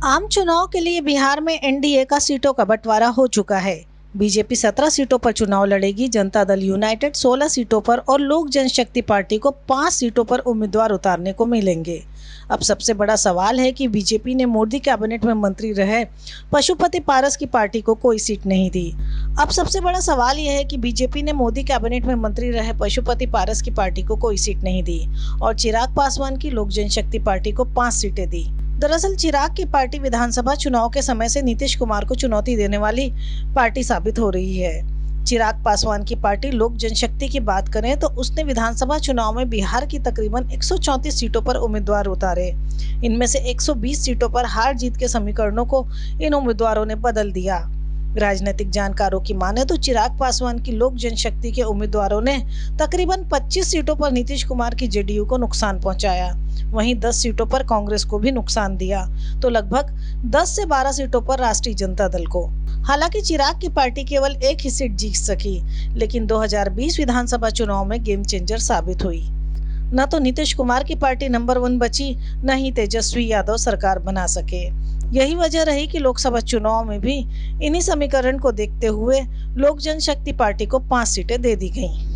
आम चुनाव के लिए बिहार में एनडीए का सीटों का बंटवारा हो चुका है। बीजेपी 17 सीटों पर चुनाव लड़ेगी, जनता दल यूनाइटेड 16 सीटों पर और लोक जनशक्ति पार्टी को 5 सीटों पर उम्मीदवार उतारने को मिलेंगे। अब सबसे बड़ा सवाल है कि बीजेपी ने मोदी कैबिनेट में मंत्री रहे पशुपति पारस की पार्टी को कोई सीट नहीं दी। अब सबसे बड़ा सवाल यह है कि बीजेपी ने मोदी कैबिनेट में मंत्री रहे पशुपति पारस की पार्टी को कोई सीट नहीं दी और चिराग पासवान की लोक जनशक्ति पार्टी को 5 सीटें दी। दरअसल चिराग की पार्टी विधानसभा चुनाव के समय से नीतीश कुमार को चुनौती देने वाली पार्टी साबित हो रही है। चिराग पासवान की पार्टी लोक जनशक्ति की बात करें तो उसने विधानसभा चुनाव में बिहार की तकरीबन 134 सीटों पर उम्मीदवार उतारे। इनमें से 120 सीटों पर हार जीत के समीकरणों को इन उम्मीदवारों ने बदल दिया। राजनीतिक जानकारों की माने तो चिराग पासवान की लोक जनशक्ति के उम्मीदवारों ने तकरीबन 25 सीटों पर नीतीश कुमार की जेडीयू को नुकसान पहुंचाया, वहीं 10 सीटों पर कांग्रेस को भी नुकसान दिया तो लगभग 10 से 12 सीटों पर राष्ट्रीय जनता दल को। हालांकि चिराग की पार्टी केवल एक ही सीट जीत सकी, लेकिन 2020 विधानसभा चुनाव में गेम चेंजर साबित हुई। न तो नीतीश कुमार की पार्टी नंबर 1 बची, न ही तेजस्वी यादव सरकार बना सके। यही वजह रही कि लोकसभा चुनाव में भी इन्हीं समीकरण को देखते हुए लोक जनशक्ति पार्टी को 5 सीटें दे दी गईं।